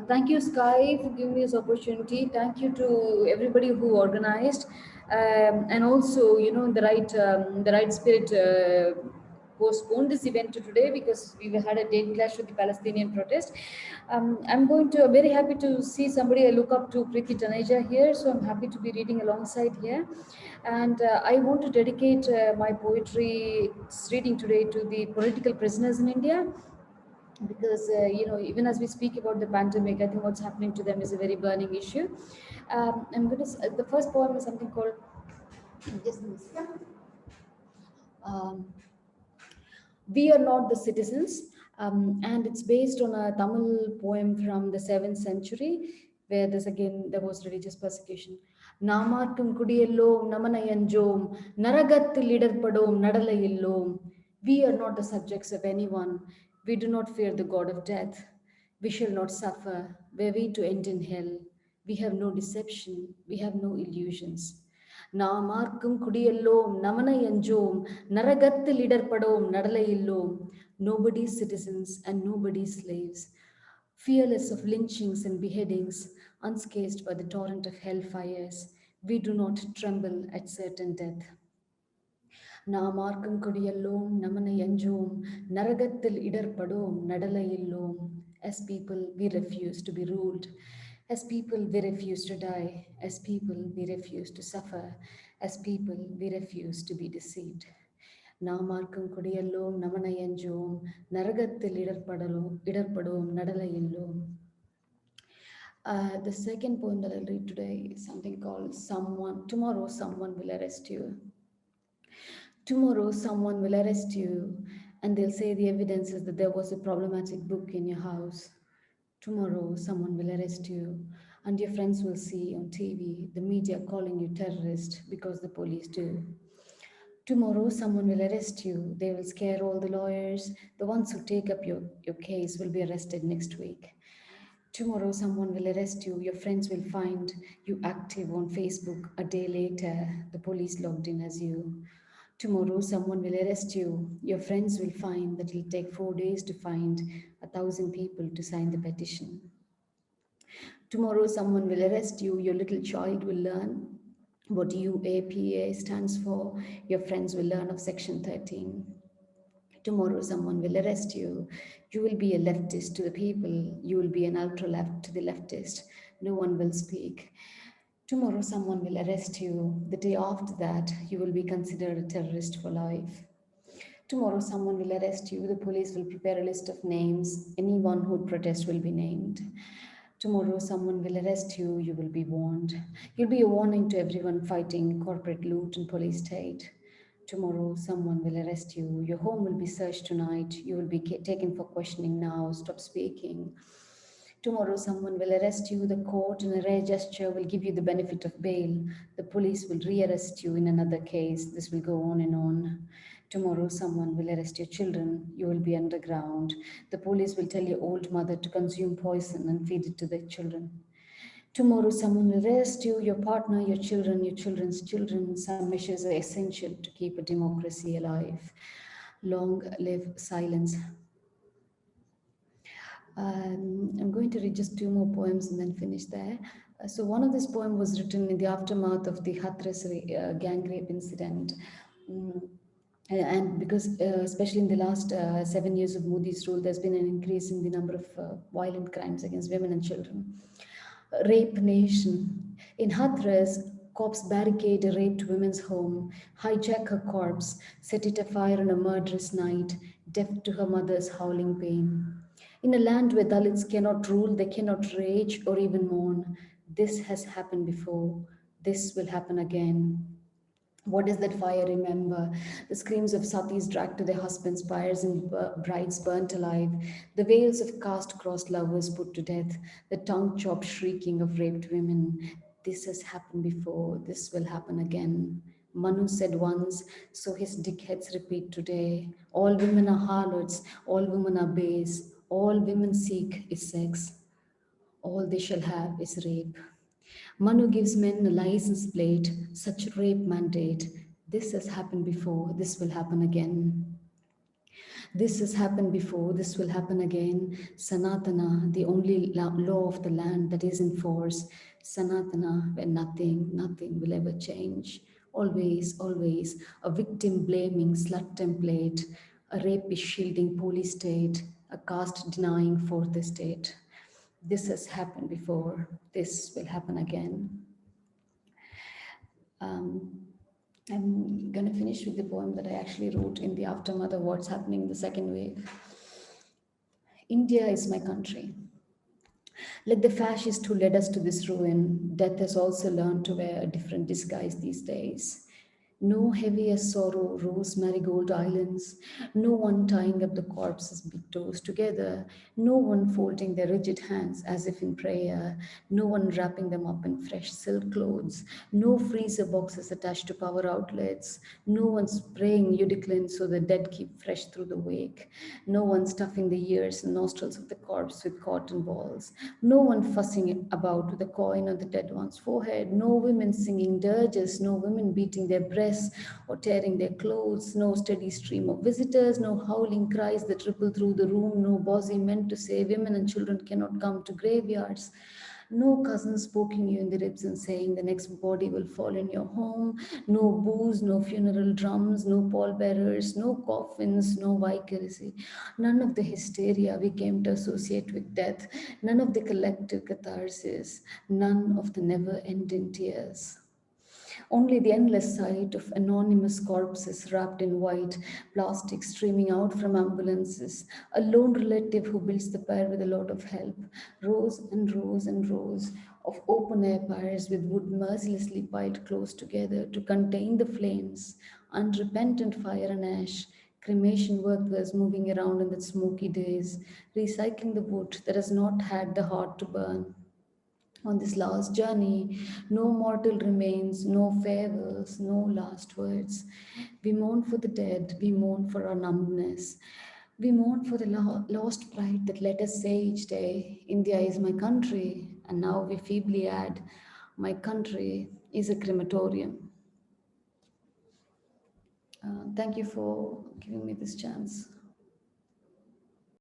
Thank you, Sky, for giving me this opportunity. Thank you to everybody who organized, and also, the right spirit postponed this event to today because we had a date clash with the Palestinian protest. I'm very happy to see somebody I look up to, Preti Taneja here. So I'm happy to be reading alongside here, and I want to dedicate my poetry reading today to the political prisoners in India, because even as we speak about the pandemic, I think what's happening to them is a very burning issue. The first poem is something called just a second. We Are Not the Citizens, and it's based on a Tamil poem from the 7th century, where there was religious persecution. Namarkum kudiyellom namanayanjom naragathil idarpadom nadalayillom. We are not the subjects of anyone. We do not fear the god of death. We shall not suffer. Were we to end in hell, we have no deception, we have no illusions. Namarkum kudiyellom namanayanjom naragathil idarpadom nadalayillom. Nobody's citizens and nobody's slaves, fearless of lynchings and beheadings, unscathed by the torrent of hellfires, we do not tremble at certain death. Namarkum kudiyellom namanayanjom naragathil idarpadom nadalayillom. As people, we refuse to be ruled. As people, we refuse to die. As people, we refuse to suffer. As people, we refuse to be deceived. Namarkum kudiyellom namanayanjom naragathil idarpadom nadalayillom. The second poem that I'll read today is something called Tomorrow Someone Will Arrest You. Tomorrow someone will arrest you and they'll say the evidence is that there was a problematic book in your house. Tomorrow someone will arrest you and your friends will see on TV the media calling you terrorist because the police do. Tomorrow someone will arrest you. They will scare all the lawyers. The ones who take up your case will be arrested next week. Tomorrow someone will arrest you. Your friends will find you active on Facebook. A day later, the police logged in as you. Tomorrow someone will arrest you. Your friends will find that it'll take 4 days to find 1,000 people to sign the petition. Tomorrow someone will arrest you. Your little child will learn what UAPA stands for. Your friends will learn of Section 13. Tomorrow someone will arrest you. You will be a leftist to the people. You will be an ultra-left to the leftist. No one will speak. Tomorrow someone will arrest you. The day after that, you will be considered a terrorist for life. Tomorrow someone will arrest you. The police will prepare a list of names. Anyone who would protest will be named. Tomorrow someone will arrest you. You will be warned. You'll be a warning to everyone fighting corporate loot and police state. Tomorrow someone will arrest you. Your home will be searched tonight. You will be taken for questioning now. Stop speaking. Tomorrow someone will arrest you. The court, in a rare gesture, will give you the benefit of bail. The police will re-arrest you in another case. This will go on and on. Tomorrow someone will arrest your children. You will be underground. The police will tell your old mother to consume poison and feed it to their children. Tomorrow someone will arrest you, your partner, your children, your children's children. Some measures are essential to keep a democracy alive. Long live silence. I'm going to read just 2 more poems and then finish there. So one of this poem was written in the aftermath of the Hathras gang rape incident. And because especially in the last 7 years of Modi's rule, there's been an increase in the number of violent crimes against women and children. Rape Nation. In Hathras, cops barricade a raped woman's home, hijack her corpse, set it afire on a murderous night, deaf to her mother's howling pain. In a land where Dalits cannot rule, they cannot rage or even mourn. This has happened before. This will happen again. What does that fire remember? The screams of satis dragged to their husbands' pyres and brides burnt alive. The wails of caste-crossed lovers put to death. The tongue-chopped shrieking of raped women. This has happened before. This will happen again. Manu said once, so his dickheads repeat today. All women are harlots. All women are base. All women seek is sex. All they shall have is rape. Manu gives men a license plate, such rape mandate. This has happened before, this will happen again. This has happened before, this will happen again. Sanatana, the only law of the land that is in force. Sanatana, where nothing will ever change. Always, always, a victim blaming slut template, a rapist shielding police state, a caste denying fourth estate. This has happened before, this will happen again. Um, I'm going to finish with the poem that I actually wrote in the aftermath of what's happening in the second wave. India is my country. Like the fascist who led us to this ruin, death has also learned to wear a different disguise these days. No heavy as sorrow, rose marigold islands, no one tying up the corpse's big toes together, no one folding their rigid hands as if in prayer, no one wrapping them up in fresh silk clothes, no freezer boxes attached to power outlets, no one spraying eudiclin so the dead keep fresh through the wake, no one stuffing the ears and nostrils of the corpse with cotton balls, no one fussing about with a coin on the dead one's forehead, no women singing dirges, no women beating their breasts or tearing their clothes, no steady stream of visitors, no howling cries that ripple through the room, no bossy men to say women and children cannot come to graveyards. No cousins poking you in the ribs and saying the next body will fall in your home. No booze, no funeral drums, no pallbearers, no coffins, no vicaricy. None of the hysteria we came to associate with death. None of the collective catharsis. None of the never ending tears. Only the endless sight of anonymous corpses wrapped in white plastic streaming out from ambulances, a lone relative who builds the pyre with a lot of help, rows and rows and rows of open air pyres with wood mercilessly piled close together to contain the flames, unrepentant fire and ash, cremation workers moving around in the smoky days, recycling the wood that has not had the heart to burn. On this last journey, no mortal remains, no farewells, no last words. We mourn for the dead, we mourn for our numbness. We mourn for the lost pride that let us say each day, India is my country. And now we feebly add, my country is a crematorium. Thank you for giving me this chance.